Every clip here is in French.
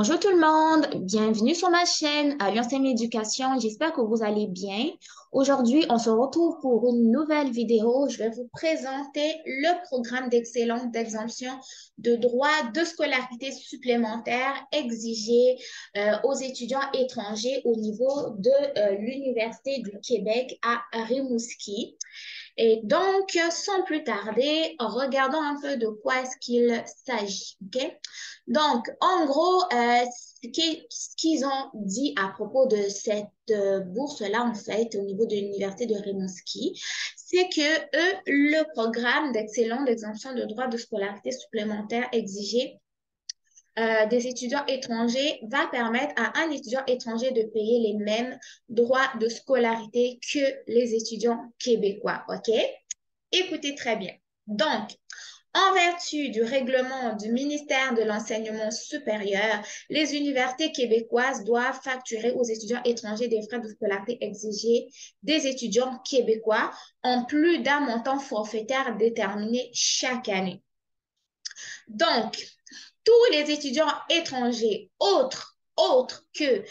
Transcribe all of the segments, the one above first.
Bonjour tout le monde, bienvenue sur ma chaîne Alliance M Éducation. J'espère que vous allez bien. Aujourd'hui, on se retrouve pour une nouvelle vidéo. Je vais vous présenter le programme d'excellence d'exemption de droits de scolarité supplémentaires exigés aux étudiants étrangers au niveau de l'Université du Québec à Rimouski. Et donc, sans plus tarder, regardons un peu de quoi est-ce qu'il s'agit. OK? Donc, en gros, ce qu'ils ont dit à propos de cette bourse-là, en fait, au niveau de l'Université de Rimouski, c'est que eux, le programme d'excellence d'exemption de droits de scolarité supplémentaires exigés des étudiants étrangers va permettre à un étudiant étranger de payer les mêmes droits de scolarité que les étudiants québécois. OK? Écoutez très bien. Donc, en vertu du règlement du ministère de l'Enseignement supérieur, les universités québécoises doivent facturer aux étudiants étrangers des frais de scolarité exigés des étudiants québécois en plus d'un montant forfaitaire déterminé chaque année. Donc, tous les étudiants étrangers autres que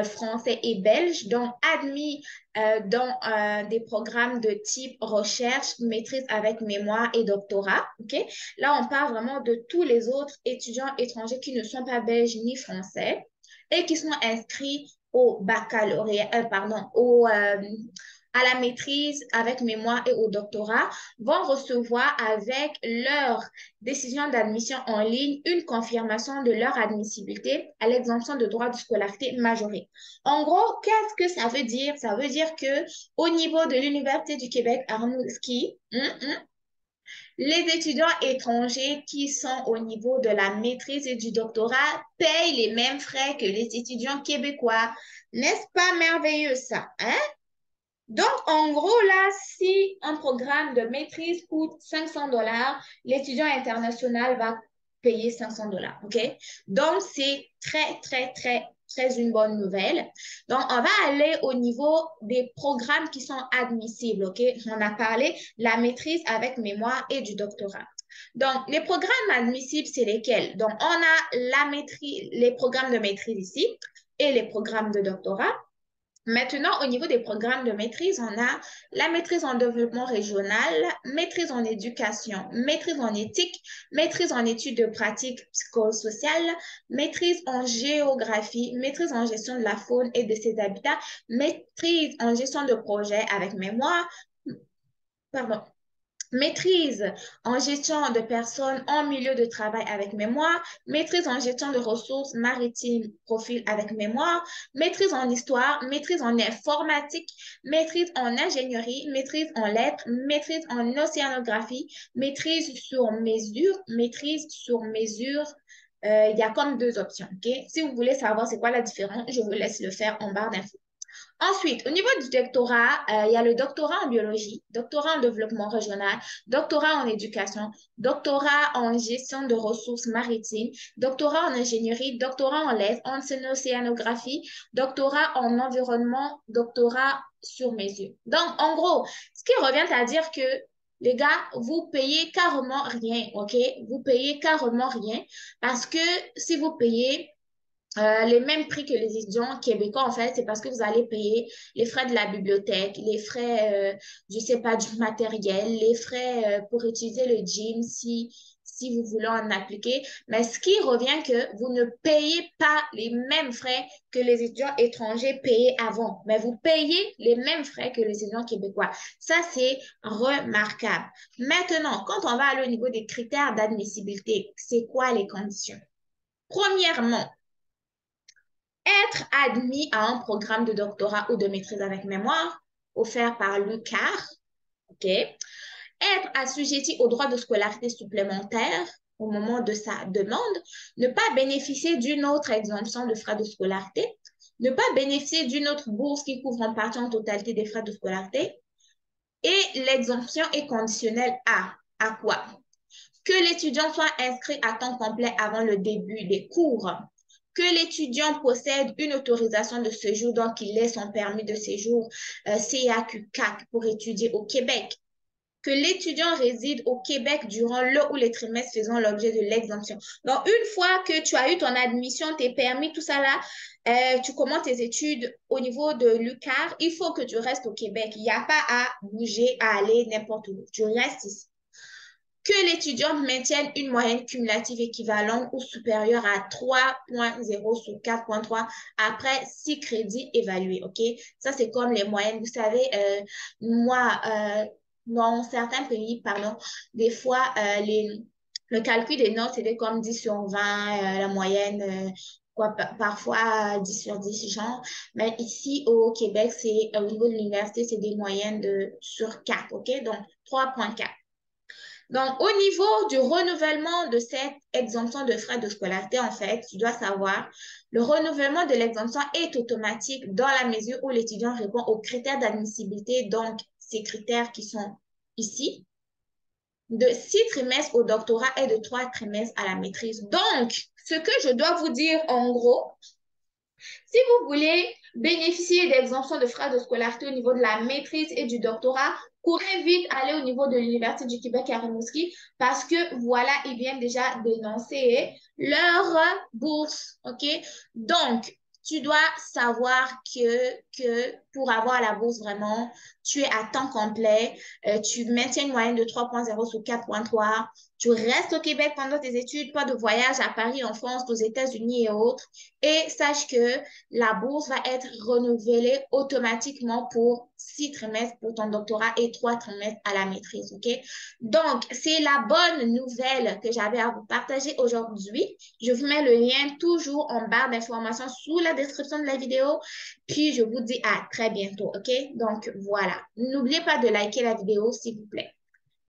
français et belges, donc admis dans des programmes de type recherche, maîtrise avec mémoire et doctorat. Okay? Là, on parle vraiment de tous les autres étudiants étrangers qui ne sont pas belges ni français et qui sont inscrits au baccalauréat, à la maîtrise avec mémoire et au doctorat, vont recevoir avec leur décision d'admission en ligne une confirmation de leur admissibilité à l'exemption de droits de scolarité majorée. En gros, qu'est-ce que ça veut dire? Ça veut dire que au niveau de l'Université du Québec à Rimouski, les étudiants étrangers qui sont au niveau de la maîtrise et du doctorat payent les mêmes frais que les étudiants québécois. N'est-ce pas merveilleux ça, hein? Donc, en gros, là, si un programme de maîtrise coûte 500 $, l'étudiant international va payer 500 $. OK? Donc, c'est très une bonne nouvelle. Donc, on va aller au niveau des programmes qui sont admissibles. OK? On a parlé de la maîtrise avec mémoire et du doctorat. Donc, les programmes admissibles, c'est lesquels? Donc, on a la maîtrise, les programmes de maîtrise ici et les programmes de doctorat. Maintenant, au niveau des programmes de maîtrise, on a la maîtrise en développement régional, maîtrise en éducation, maîtrise en éthique, maîtrise en études de pratiques psychosociales, maîtrise en géographie, maîtrise en gestion de la faune et de ses habitats, maîtrise en gestion de projet avec mémoire, pardon, maîtrise en gestion de personnes en milieu de travail avec mémoire, maîtrise en gestion de ressources maritimes, profil avec mémoire, maîtrise en histoire, maîtrise en informatique, maîtrise en ingénierie, maîtrise en lettres, maîtrise en océanographie, maîtrise sur mesure, maîtrise sur mesure. Il y a comme deux options. Okay? Si vous voulez savoir c'est quoi la différence, je vous laisse le faire en barre d'infos. Ensuite, au niveau du doctorat, il y a le doctorat en biologie, doctorat en développement régional, doctorat en éducation, doctorat en gestion de ressources maritimes, doctorat en ingénierie, doctorat en lettres, en océanographie, doctorat en environnement, doctorat sur mesure. Donc, en gros, ce qui revient à dire que les gars, vous payez carrément rien, OK? Vous payez carrément rien parce que si vous payez les mêmes prix que les étudiants québécois, en fait, c'est parce que vous allez payer les frais de la bibliothèque, les frais, je sais pas, du matériel, les frais pour utiliser le gym si vous voulez en appliquer. Mais ce qui revient que vous ne payez pas les mêmes frais que les étudiants étrangers payaient avant, mais vous payez les mêmes frais que les étudiants québécois. Ça, c'est remarquable. Maintenant, quand on va aller au niveau des critères d'admissibilité, c'est quoi les conditions? Premièrement, être admis à un programme de doctorat ou de maîtrise avec mémoire offert par l'UQAR, OK? Être assujetti aux droits de scolarité supplémentaires au moment de sa demande, ne pas bénéficier d'une autre exemption de frais de scolarité, ne pas bénéficier d'une autre bourse qui couvre en partie en totalité des frais de scolarité. Et l'exemption est conditionnelle à quoi? Que l'étudiant soit inscrit à temps complet avant le début des cours, que l'étudiant possède une autorisation de séjour, donc il ait son permis de séjour CAQ-CAC pour étudier au Québec, que l'étudiant réside au Québec durant le ou les trimestres faisant l'objet de l'exemption. Donc, une fois que tu as eu ton admission, tes permis, tout ça là, tu commences tes études au niveau de l'UQAR, il faut que tu restes au Québec. Il n'y a pas à bouger, à aller n'importe où. Tu restes ici. Que l'étudiant maintienne une moyenne cumulative équivalente ou supérieure à 3,0 sur 4,3 après 6 crédits évalués. OK? Ça, c'est comme les moyennes. Vous savez, moi, dans certains pays, pardon, des fois, le calcul des notes, c'était comme 10 sur 20, la moyenne, quoi, parfois 10 sur 10, genre. Mais ici, au Québec, c'est au niveau de l'université, c'est des moyennes sur 4, OK? Donc, 3,4. Donc, au niveau du renouvellement de cette exemption de frais de scolarité, en fait, tu dois savoir, le renouvellement de l'exemption est automatique dans la mesure où l'étudiant répond aux critères d'admissibilité, donc ces critères qui sont ici, de 6 trimestres au doctorat et de 3 trimestres à la maîtrise. Donc, ce que je dois vous dire en gros, si vous voulez bénéficier d'exemptions de frais de scolarité au niveau de la maîtrise et du doctorat, courez vite aller au niveau de l'Université du Québec à Rimouski parce que voilà, ils viennent déjà d'énoncer leur bourse. OK? Donc, tu dois savoir que pour avoir la bourse vraiment, tu es à temps complet, tu maintiens une moyenne de 3,0 sur 4,3, tu restes au Québec pendant tes études, pas de voyage à Paris, en France, aux États-Unis et autres. Et sache que la bourse va être renouvelée automatiquement pour 6 trimestres pour ton doctorat et 3 trimestres à la maîtrise. OK? Donc, c'est la bonne nouvelle que j'avais à vous partager aujourd'hui. Je vous mets le lien toujours en barre d'informations sous la description de la vidéo. Puis, je vous dis à très bientôt. OK? Donc, voilà. N'oubliez pas de liker la vidéo, s'il vous plaît.